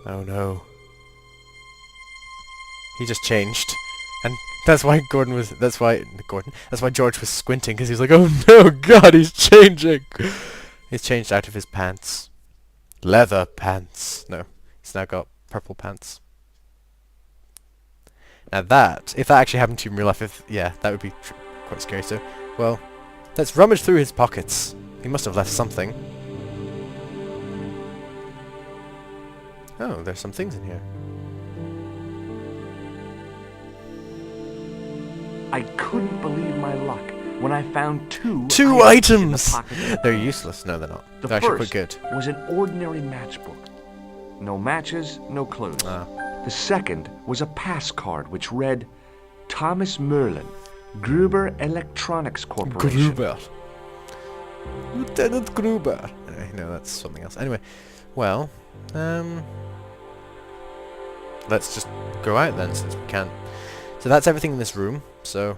Oh no. He just changed. And that's why that's why George was squinting, because he was like, oh no, God, he's changing! He's changed out of his pants. Leather pants. No, he's now got purple pants. Now that, if that actually happened to you in real life, yeah, that would be quite scary. So, well, let's rummage through his pockets. He must have left something. Oh, there's some things in here. I couldn't believe my luck when I found two items! In the pocket. They're useless. No, they're not. The They're actually first quite good. was an ordinary matchbook. No matches, no clues. The second was a pass card which read, Thomas Merlin, Gruber Electronics Corporation. Gruber. Lieutenant Gruber. Anyway, no, that's something else. Anyway, well, let's just go out then, since we can. So that's everything in this room, so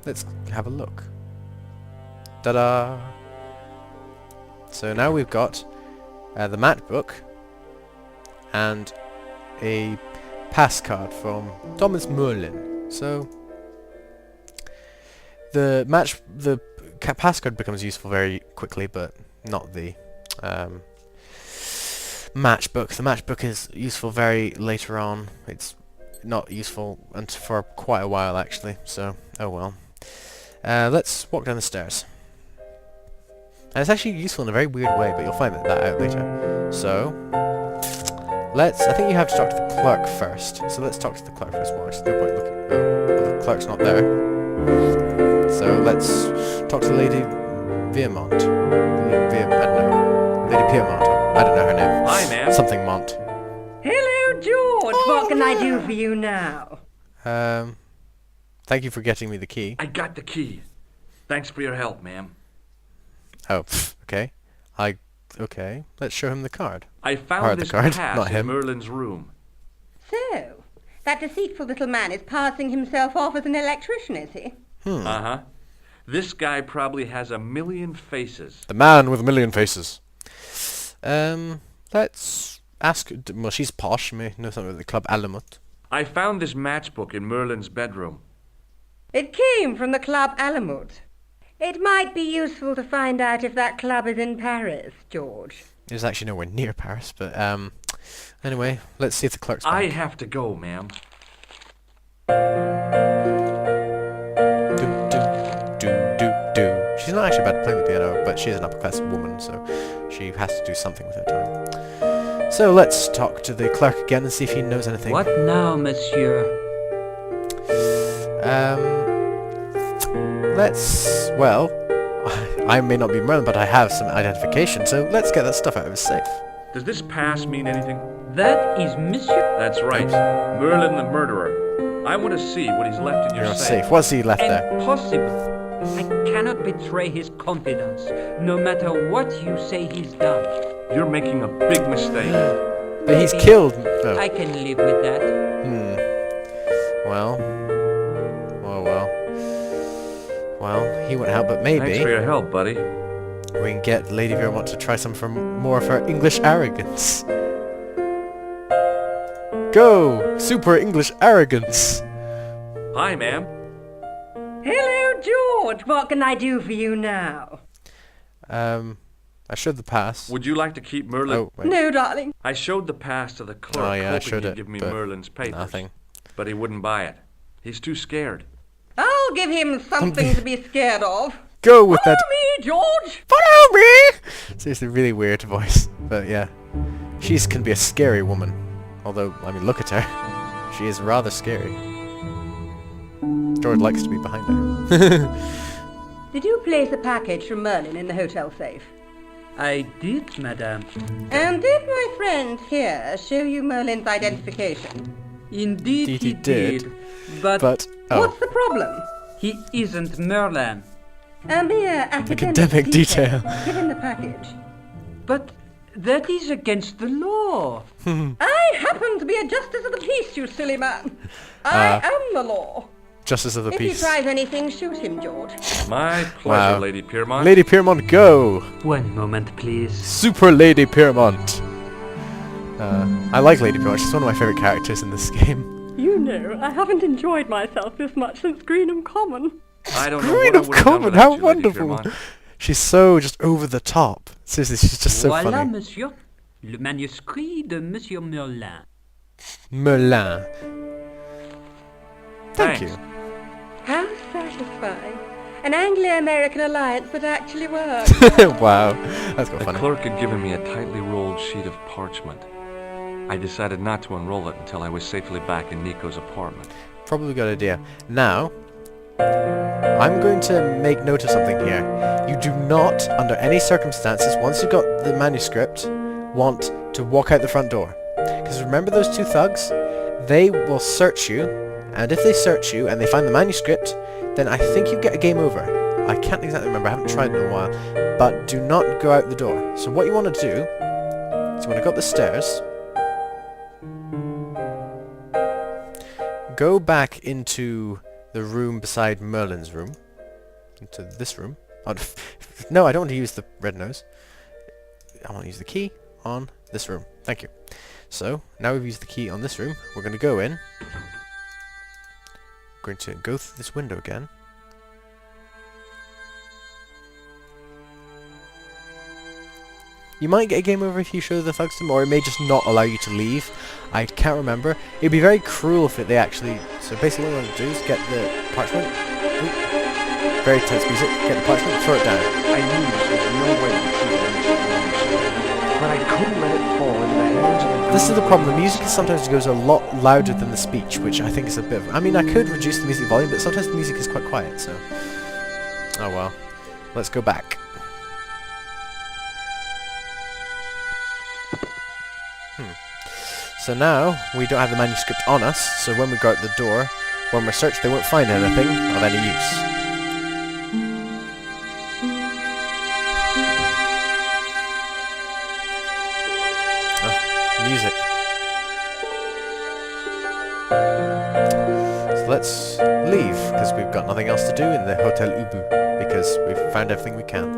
let's have a look. Ta-da! So now we've got the matchbook and a pass card from Thomas Merlin. So the pass card becomes useful very quickly, but not the matchbook. The matchbook is useful very later on. It's not useful for quite a while actually, so oh well. Let's walk down the stairs. And it's actually useful in a very weird way, but you'll find that out later. So I think you have to talk to the clerk first. So let's talk to the clerk first. Well, there's no point looking. Oh, the clerk's not there. So let's talk to Lady Piermont. I don't know. Lady Piermont. I don't know her name. Hi, ma'am. Something Mont. Hello, George. What can I do for you now? Thank you for getting me the key. I got the key. Thanks for your help, ma'am. Oh, okay. Okay. Let's show him the card. I found this not pass in him. Merlin's room. So, that deceitful little man is passing himself off as an electrician, is he? Uh-huh. This guy probably has a million faces. The man with a million faces. Let's ask... Well, she's posh. She may know something about the Club Alamut. I found this matchbook in Merlin's bedroom. It came from the Club Alamut. It might be useful to find out if that club is in Paris, George. It was actually nowhere near Paris, but anyway, let's see if the clerk's back. I have to go, ma'am. She's not actually bad at playing the piano, but she's an upper-class woman, so she has to do something with her time. So let's talk to the clerk again and see if he knows anything. What now, monsieur? Well, I may not be Merlin, but I have some identification, so let's get that stuff out of his safe. Does this pass mean anything? That is monsieur. That's right. Merlin the murderer. I want to see what he's left in your safe. What's he left there? Impossible. I cannot betray his confidence, no matter what you say he's done. You're making a big mistake. But he's killed. Oh. I can live with that. Well. Well, he wouldn't help, but maybe... Thanks for your help, buddy. We can get Lady Vermont to try some more of her English arrogance. Go! Super English arrogance! Hi, ma'am. Hello, George. What can I do for you now? I showed the pass. Would you like to keep Merlin? Oh, wait. No, darling. I showed the pass to the clerk, Oh, yeah, I hoping showed he'd it, give me but Merlin's papers. nothing. But he wouldn't buy it. He's too scared. I'll give him something to be scared of. Go with that. Follow me, George. Follow me! Seriously, really weird voice. But yeah. She can be a scary woman. Although, I mean, look at her. She is rather scary. George likes to be behind her. Did you place a package from Merlin in the hotel safe? I did, madame. And did my friend here show you Merlin's identification? Indeed he did. But What's the problem? he isn't Merlin. A mere Academic detail. Given the package. But that is against the law. I happen to be a justice of the peace, you silly man. I am the law. Justice of the If Peace. he tries anything, shoot him, George. My pleasure, Wow. Lady Piermont. Lady Piermont, go! One moment, please. Super Lady Piermont. I like Lady Pearl. She's one of my favourite characters in this game. You know, I haven't enjoyed myself this much since Greenham Common. I don't know Green what I of would have done Common, without how you, Lady wonderful! Fairmont. She's so just over the top. Seriously, she's just so Voilà, funny. monsieur. Le manuscrit de Monsieur Merlin. Merlin. Thank Thanks. you. How satisfying. An Anglo-American alliance that actually works. Wow, that's quite The funny. clerk had given me a tightly rolled sheet of parchment. I decided not to unroll it until I was safely back in Nico's apartment. Probably a good idea. Now, I'm going to make note of something here. You do not, under any circumstances, once you've got the manuscript, want to walk out the front door. Because remember those two thugs? They will search you, and if they search you and they find the manuscript, then I think you get a game over. I can't exactly remember, I haven't tried in a while. But do not go out the door. So what you want to do is you want to go up the stairs, go back into the room beside Merlin's room, into this room. Oh, no, I don't want to use the red nose. I want to use the key on this room. Thank you. So, now we've used the key on this room, we're going to go in. We're going to go through this window again. You might get a game over if you show the thugs to them, or it may just not allow you to leave. I can't remember. It'd be very cruel if they actually... So basically what I'm going to do is get the parchment. Oop. Very tense music. Get the parchment, throw it down. I knew there was no way to see it, but I couldn't let it fall into the hands of the... This is the problem. The music sometimes goes a lot louder than the speech, which I think is a bit of... I mean, I could reduce the music volume, but sometimes the music is quite quiet, so... Oh well. Let's go back. So now, we don't have the manuscript on us, so when we go out the door, when we're searched, they won't find anything of any use. Oh, music. So let's leave, because we've got nothing else to do in the Hotel Ubu, because we've found everything we can.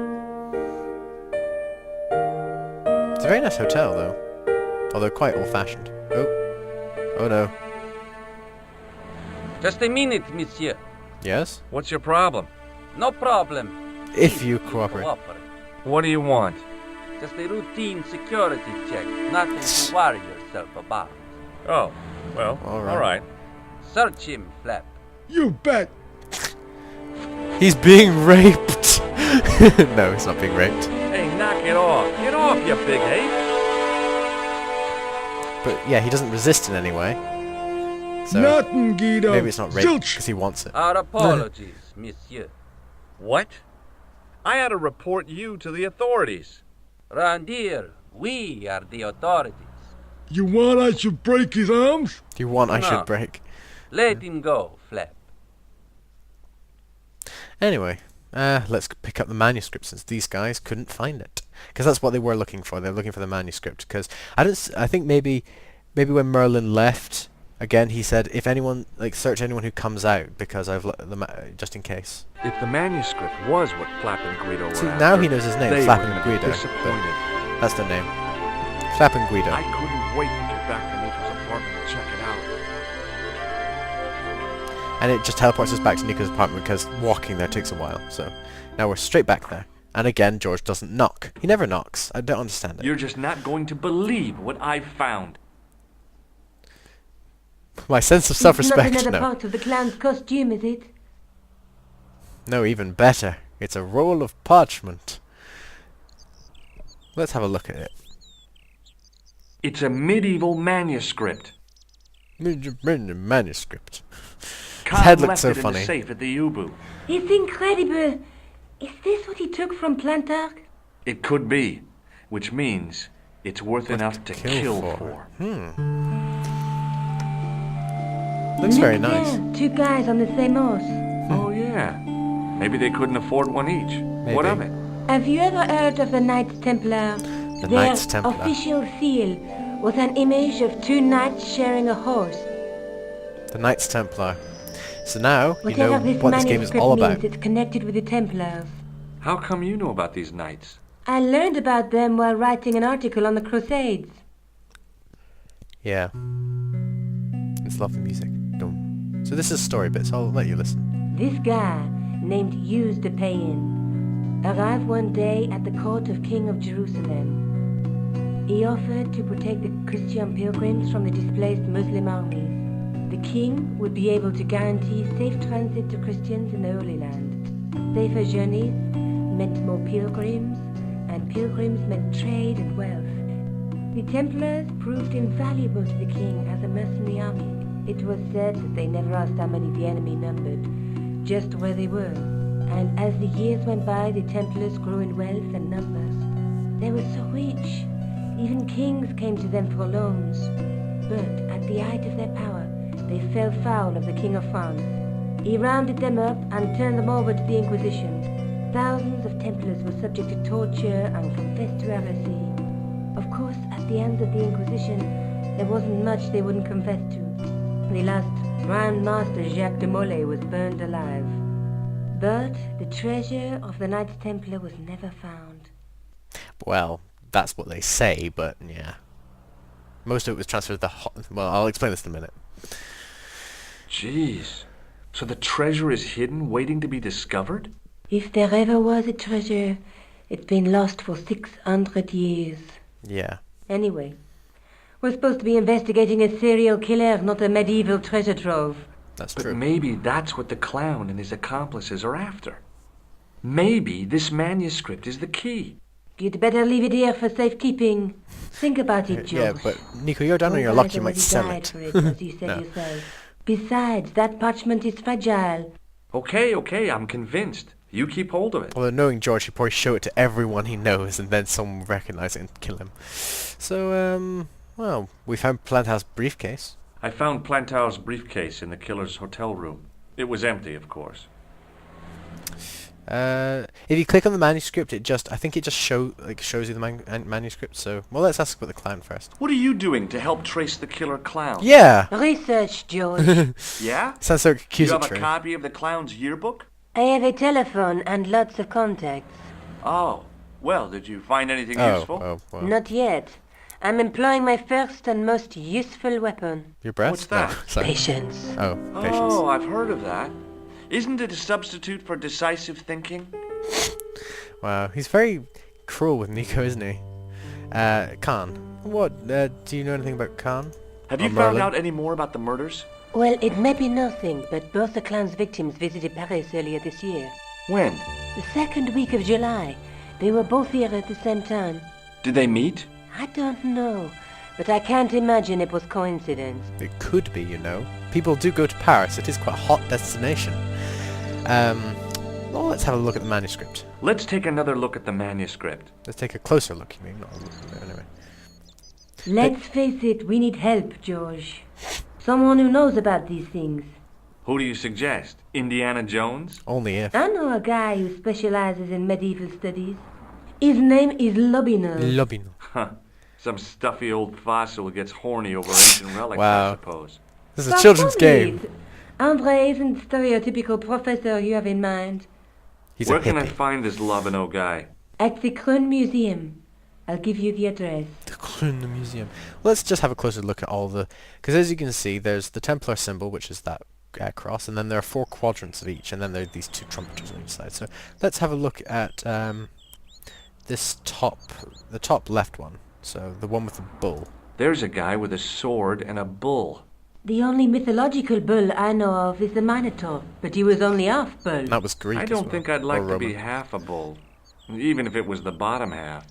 It's a very nice hotel, though, although quite old-fashioned. Oh no. Just a minute, monsieur. Yes? What's your problem? No problem. If you cooperate. What do you want? Just a routine security check. Nothing to worry yourself about. Oh, well, All right. all right. Search him, Flap. You bet. He's being raped! No, he's not being raped. Hey, knock it off. Get off, you big ape. But yeah, he doesn't resist in any way. So Nothing, Guido. maybe it's not rape Zilch. because he wants it. Our apologies, monsieur. What? I had to report you to the authorities. Round here, we are the authorities. You want I should break his arms? Do you want I No. should break? Let him go, Flap. Anyway, let's pick up the manuscript since these guys couldn't find it. Because that's what they were looking for. They were looking for the manuscript. Because I think maybe when Merlin left, again he said if anyone search anyone who comes out because I've just in case. If the manuscript was what Flap and Guido were See, after, now he knows his name, they Flap were and gonna be Guido. disappointed. But that's their name. Flap and Guido. I couldn't wait to get back to Nico's apartment and check it out. And it just teleports us back to Nico's apartment because walking there takes a while. So now we're straight back there. And again, George doesn't knock. He never knocks. I don't understand it. You're just not going to believe what I've found. My sense of It's not self-respect. another No. part of the clown's costume, is it? No, even better. It's a roll of parchment. Let's have a look at it. It's a medieval manuscript. Manuscript. Khan head looked left so it in funny. the safe at the Ubu. It's incredible. Is this what he took from Plantark? It could be, which means it's worth enough to kill for. Looks very Look nice. there, two guys on the same horse. Oh yeah. Maybe they couldn't afford one each. What of it? Have you ever heard of the Knights Templar? The Their Knights Templar. official seal was an image of two knights sharing a horse. The Knights Templar. So now you Whatever know this what this game is all manuscript about. means, it's connected with the Templars. How come you know about these knights? I learned about them while writing an article on the Crusades. Yeah. It's lovely music. Dum. So this is story bits. I'll let you listen. This guy, named Hughes de Payen, arrived one day at the court of King of Jerusalem. He offered to protect the Christian pilgrims from the displaced Muslim armies. The king would be able to guarantee safe transit to Christians in the Holy Land. Safer journeys meant more pilgrims, and pilgrims meant trade and wealth. The Templars proved invaluable to the king as a mercenary army. It was said that they never asked how many the enemy numbered, just where they were. And as the years went by, the Templars grew in wealth and numbers. They were so rich, even kings came to them for loans. But at the height of their power, they fell foul of the King of France. He rounded them up and turned them over to the Inquisition. Thousands of Templars were subject to torture and confessed to heresy. Of course, at the hands of the Inquisition, there wasn't much they wouldn't confess to. The last Grand Master Jacques de Molay was burned alive. But the treasure of the Knights Templar was never found. Well, that's what they say, but yeah. Most of it was transferred to the well, I'll explain this in a minute. Jeez. So the treasure is hidden, waiting to be discovered? If there ever was a treasure, it's been lost for 600 years. Yeah. Anyway, we're supposed to be investigating a serial killer, not a medieval treasure trove. That's But true. maybe that's what the clown and his accomplices are after. Maybe this manuscript is the key. You'd better leave it here for safekeeping. Think about it, George. Yeah, but Nico, you're down on your luck, you might sell it. For it, as you said No. yourself. Besides, that parchment is fragile. Okay, I'm convinced. You keep hold of it. Although knowing George, he'd probably show it to everyone he knows, and then someone would recognize it and kill him. So, well, we found Planta's briefcase. I found Plantow's briefcase in the killer's hotel room. It was empty, of course. If you click on the manuscript, I think it just shows you the manuscript. So, well, let's ask about the clown first. What are you doing to help trace the killer clown? Yeah. Research, George. Yeah? Sounds so You have accusatory. a copy of the clown's yearbook? I have a telephone and lots of contacts. Oh. Well, did you find anything Oh, useful? well. Not yet. I'm employing my first and most useful weapon. Your breath? What's that? No, sorry. Patience. Oh, patience. Oh, I've heard of that. Isn't it a substitute for decisive thinking? Wow, he's very cruel with Nico, isn't he? Khan. What, do you know anything about Khan? Have you Or found Merlin? out any more about the murders? Well, it may be nothing, but both the clown's victims visited Paris earlier this year. When? The second week of July. They were both here at the same time. Did they meet? I don't know, but I can't imagine it was coincidence. It could be, you know. People do go to Paris. It is quite a hot destination. Well, let's have a look at the manuscript. Let's take another look at the manuscript. Let's take a closer look, you mean? Not a look, anyway. Let's face it, we need help, George. Someone who knows about these things. Who do you suggest? Indiana Jones? Only if. I know a guy who specializes in medieval studies. His name is Lobinov. Lobino. Huh. Some stuffy old fossil who gets horny over ancient relics, Wow. I suppose. This is a children's game. Andre isn't the stereotypical professor you have in mind. He's Where a can I hippie. find this Lobino guy? At the Krön Museum. I'll give you the address. In the museum. Let's just have a closer look at all the... Because as you can see, there's the Templar symbol, which is that cross, and then there are 4 quadrants of each, and then there are these 2 trumpeters on each side. So let's have a look at this the top left one. So the one with the bull. There's a guy with a sword and a bull. The only mythological bull I know of is the Minotaur, but he was only half bull. That was Greek. I as don't well. think I'd Or like to be Roman. half a bull, even if it was the bottom half.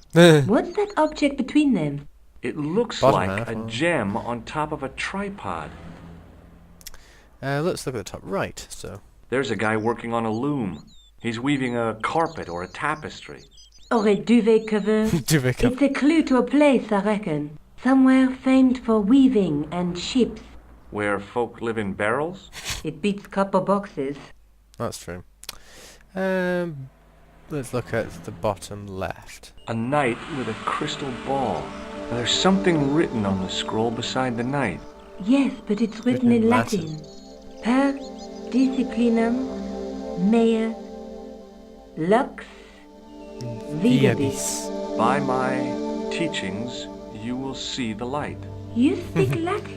What's that object between them? It looks Bottom like half, a huh? gem on top of a tripod. Let's look at the top right. So There's a guy working on a loom. He's weaving a carpet or a tapestry. Or a duvet cover? duvet cup. It's a clue to a place, I reckon. Somewhere famed for weaving and ships. Where folk live in barrels? It beats copper boxes. That's true. Let's look at the bottom left. A knight with a crystal ball. Now, there's something written on the scroll beside the knight. Yes, but it's written in Latin. Per disciplinam mea lux videbis. By my teachings, you will see the light. You speak Latin?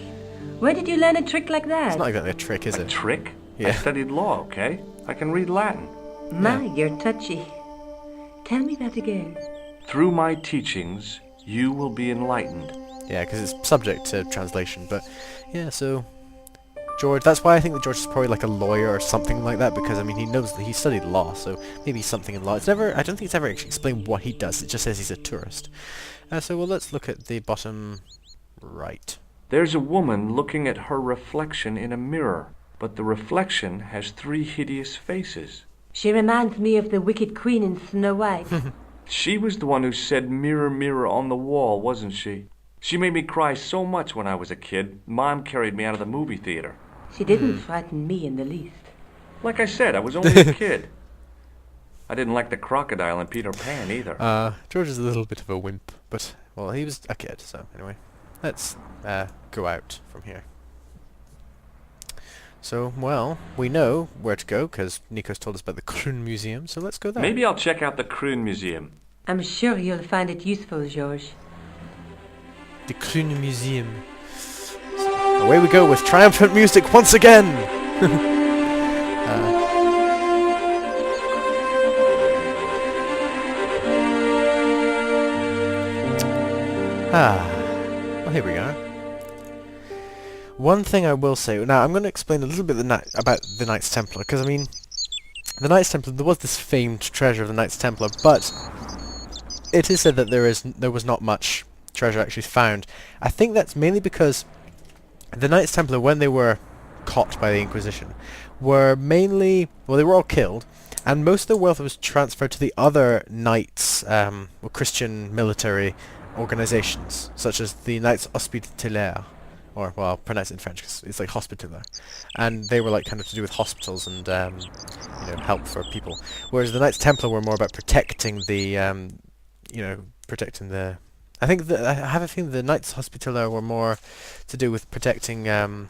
Where did you learn a trick like that? It's not exactly a trick, is A it? trick? Yeah. I studied law, okay? I can read Latin. My, you're touchy. Tell me that again. Through my teachings, you will be enlightened. Yeah, because it's subject to translation. But yeah, so George. That's why I think that George is probably like a lawyer or something like that. Because I mean, he knows that he studied law, so maybe something in law. It's never. I don't think it's ever actually explained what he does. It just says he's a tourist. So well, let's look at the bottom right. There's a woman looking at her reflection in a mirror, but the reflection has 3 hideous faces. She reminds me of the wicked queen in Snow White. She was the one who said mirror, mirror on the wall, wasn't she? She made me cry so much when I was a kid, Mom carried me out of the movie theater. She didn't frighten me in the least. Like I said, I was only a kid. I didn't like the crocodile in Peter Pan either. George is a little bit of a wimp, but well, he was a kid. So anyway, let's go out from here. So, well, we know where to go, because Nico's told us about the Kroon Museum, so let's go there. Maybe I'll check out the Kroon Museum. I'm sure you'll find it useful, George. The Kroon Museum. So, away we go with triumphant music once again! Well, here we are. One thing I will say, now I'm going to explain a little bit about the Knights Templar, because I mean, the Knights Templar, there was this famed treasure of the Knights Templar, but it is said that there was not much treasure actually found. I think that's mainly because the Knights Templar, when they were caught by the Inquisition, were mainly, well, they were all killed, and most of their wealth was transferred to the other Knights, or Christian military organizations, such as the Knights Hospitaliers, or, well, I'll pronounce it in French because it's like hospitaler, and they were like kind of to do with hospitals and you know, help for people, whereas the Knights Templar were more about protecting the you know, protecting the, I think I have a feeling the Knights Hospitaller were more to do with protecting I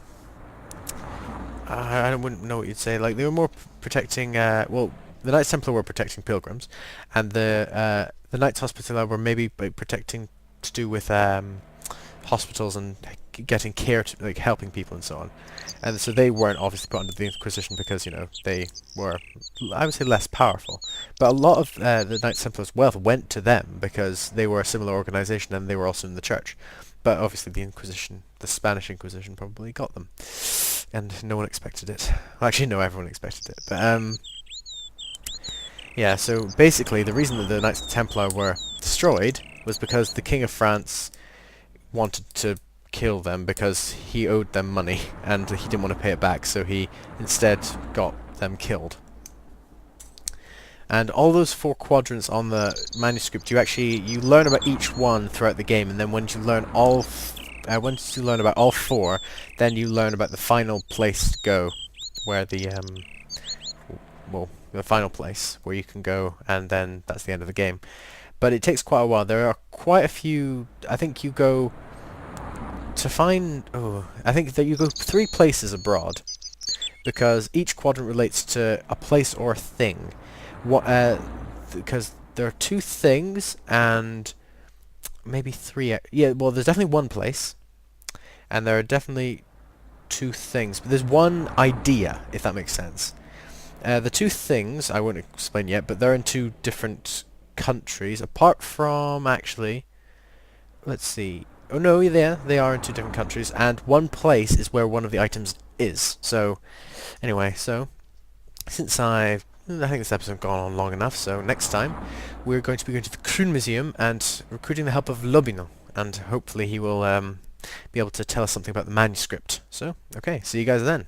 wouldn't know what you'd say, like they were more protecting well, the Knights Templar were protecting pilgrims, and the Knights Hospitaller were maybe protecting to do with hospitals and getting care, to, like helping people and so on. And so they weren't obviously put under the Inquisition because, you know, they were, I would say, less powerful. But a lot of the Knights Templar's wealth went to them because they were a similar organization and they were also in the church. But obviously the Inquisition, the Spanish Inquisition, probably got them. And no one expected it. Well, actually, no, everyone expected it. But, yeah, so basically the reason that the Knights Templar were destroyed was because the King of France wanted to kill them because he owed them money and he didn't want to pay it back, so he instead got them killed. And all those 4 quadrants on the manuscript, you learn about each one throughout the game, and then once you learn once you learn about all 4, then you learn about the final place to go, where the the final place where you can go, and then that's the end of the game. But it takes quite a while. There are quite a few. I think you go to find. I think that you go 3 places abroad, because each quadrant relates to a place or a thing. Because there are 2 things and maybe 3. Yeah, well, there's definitely 1 place, and there are definitely 2 things. But there's 1 idea, if that makes sense. The 2 things I won't explain yet, but they're in 2 different countries, apart from, actually, let's see, oh no, yeah, they are in 2 different countries, and 1 place is where one of the items is. So anyway, so since I think this episode has gone on long enough, so next time we're going to be going to the Kroon Museum and recruiting the help of Lobino, and hopefully he will be able to tell us something about the manuscript. So okay, see you guys then.